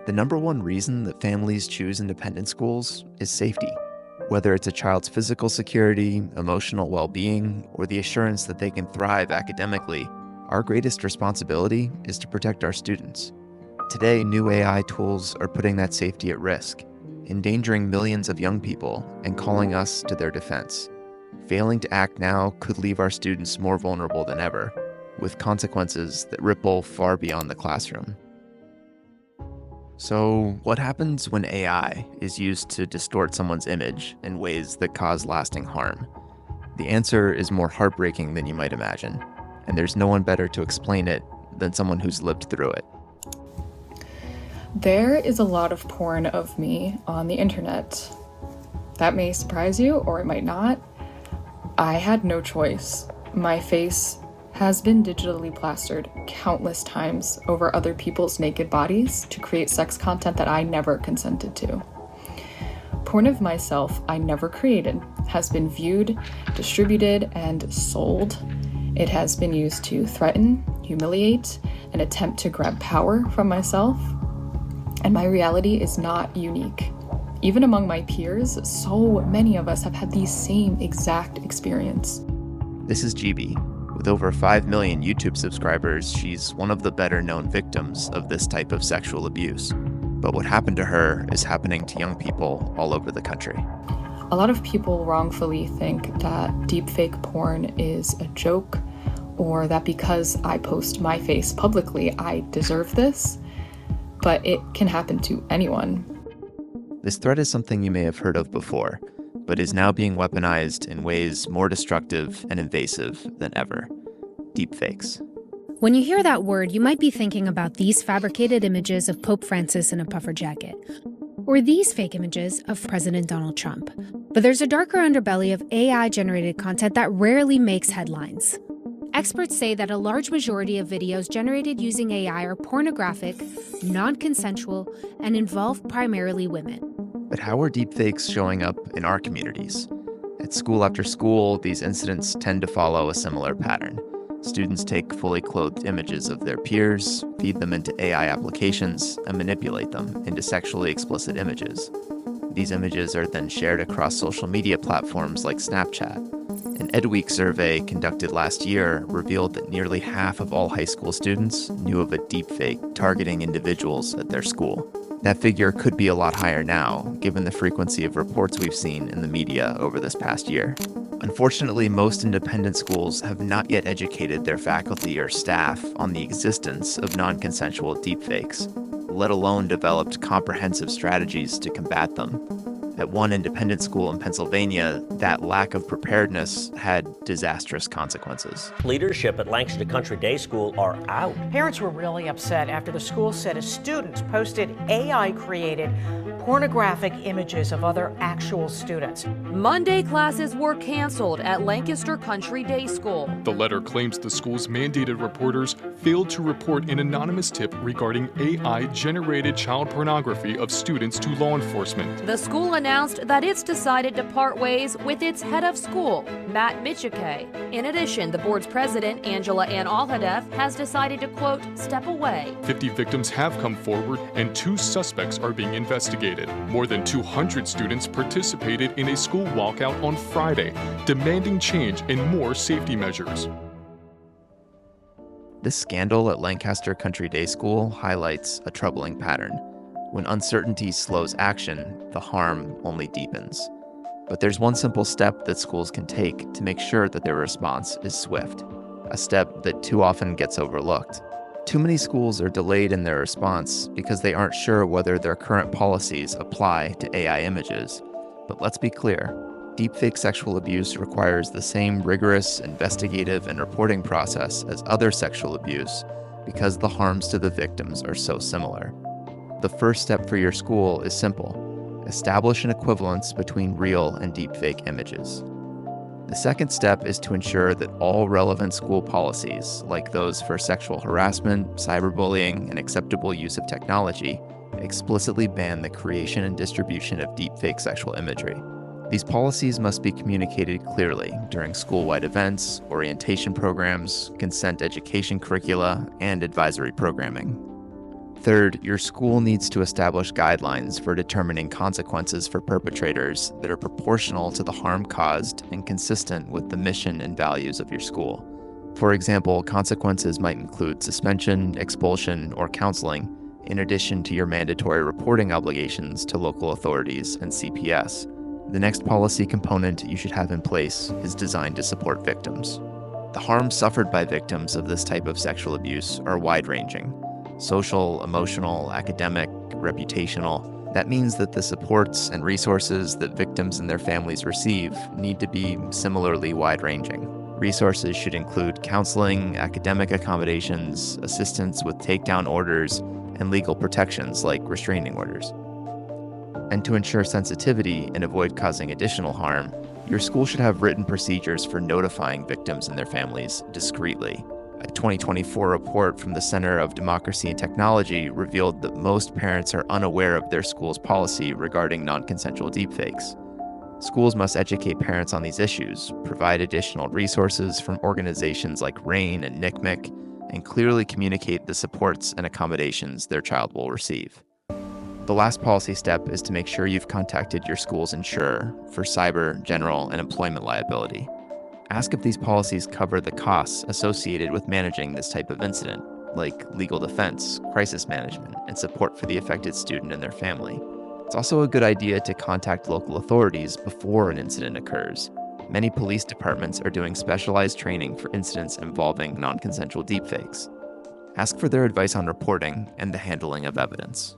The number one reason that families choose independent schools is safety. Whether it's a child's physical security, emotional well-being, or the assurance that they can thrive academically, our greatest responsibility is to protect our students. Today, new AI tools are putting that safety at risk, endangering millions of young people and calling us to their defense. Failing to act now could leave our students more vulnerable than ever, with consequences that ripple far beyond the classroom. So, what happens when AI is used to distort someone's image in ways that cause lasting harm? The answer is more heartbreaking than you might imagine, and there's no one better to explain it than someone who's lived through it. There is a lot of porn of me on the internet. That may surprise you, or it might not. I had no choice. My face has been digitally plastered countless times over other people's naked bodies to create sex content that I never consented to. Porn of myself I never created has been viewed, distributed, and sold. It has been used to threaten, humiliate, and attempt to grab power from myself. And my reality is not unique. Even among my peers, so many of us have had the same exact experience. This is GB. With over 5 million YouTube subscribers, she's one of the better-known victims of this type of sexual abuse. But what happened to her is happening to young people all over the country. A lot of people wrongfully think that deepfake porn is a joke, or that because I post my face publicly, I deserve this. But it can happen to anyone. This threat is something you may have heard of before, but is now being weaponized in ways more destructive and invasive than ever. Deepfakes. When you hear that word, you might be thinking about these fabricated images of Pope Francis in a puffer jacket, or these fake images of President Donald Trump. But there's a darker underbelly of AI-generated content that rarely makes headlines. Experts say that a large majority of videos generated using AI are pornographic, non-consensual, and involve primarily women. But how are deepfakes showing up in our communities? At school after school, these incidents tend to follow a similar pattern. Students take fully clothed images of their peers, feed them into AI applications, and manipulate them into sexually explicit images. These images are then shared across social media platforms like Snapchat. An EdWeek survey conducted last year revealed that nearly half of all high school students knew of a deepfake targeting individuals at their school. That figure could be a lot higher now, given the frequency of reports we've seen in the media over this past year. Unfortunately, most independent schools have not yet educated their faculty or staff on the existence of non-consensual deepfakes, let alone developed comprehensive strategies to combat them. At one independent school in Pennsylvania, that lack of preparedness had disastrous consequences. Leadership at Lancaster Country Day School are out. Parents were really upset after the school said a student posted AI-created pornographic images of other actual students. Monday classes were canceled at Lancaster Country Day School. The letter claims the school's mandated reporters failed to report an anonymous tip regarding AI-generated child pornography of students to law enforcement. The school announced that it's decided to part ways with its head of school, Matt Michike. In addition, the board's president, Angela Ann Alhadeff, has decided to, quote, step away. 50 victims have come forward and 2 suspects are being investigated. More than 200 students participated in a school walkout on Friday, demanding change and more safety measures. This scandal at Lancaster Country Day School highlights a troubling pattern. When uncertainty slows action, the harm only deepens. But there's one simple step that schools can take to make sure that their response is swift, a step that too often gets overlooked. Too many schools are delayed in their response because they aren't sure whether their current policies apply to AI images. But let's be clear, deepfake sexual abuse requires the same rigorous investigative and reporting process as other sexual abuse because the harms to the victims are so similar. The first step for your school is simple. Establish an equivalence between real and deepfake images. The second step is to ensure that all relevant school policies, like those for sexual harassment, cyberbullying, and acceptable use of technology, explicitly ban the creation and distribution of deepfake sexual imagery. These policies must be communicated clearly during school-wide events, orientation programs, consent education curricula, and advisory programming. Third, your school needs to establish guidelines for determining consequences for perpetrators that are proportional to the harm caused and consistent with the mission and values of your school. For example, consequences might include suspension, expulsion, or counseling, in addition to your mandatory reporting obligations to local authorities and CPS. The next policy component you should have in place is designed to support victims. The harm suffered by victims of this type of sexual abuse are wide-ranging: social, emotional, academic, reputational. That means that the supports and resources that victims and their families receive need to be similarly wide-ranging. Resources should include counseling, academic accommodations, assistance with takedown orders, and legal protections like restraining orders. And to ensure sensitivity and avoid causing additional harm, your school should have written procedures for notifying victims and their families discreetly. A 2024 report from the Center of Democracy and Technology revealed that most parents are unaware of their school's policy regarding non-consensual deepfakes. Schools must educate parents on these issues, provide additional resources from organizations like RAIN and NCMEC, and clearly communicate the supports and accommodations their child will receive. The last policy step is to make sure you've contacted your school's insurer for cyber, general, and employment liability. Ask if these policies cover the costs associated with managing this type of incident, like legal defense, crisis management, and support for the affected student and their family. It's also a good idea to contact local authorities before an incident occurs. Many police departments are doing specialized training for incidents involving non-consensual deepfakes. Ask for their advice on reporting and the handling of evidence.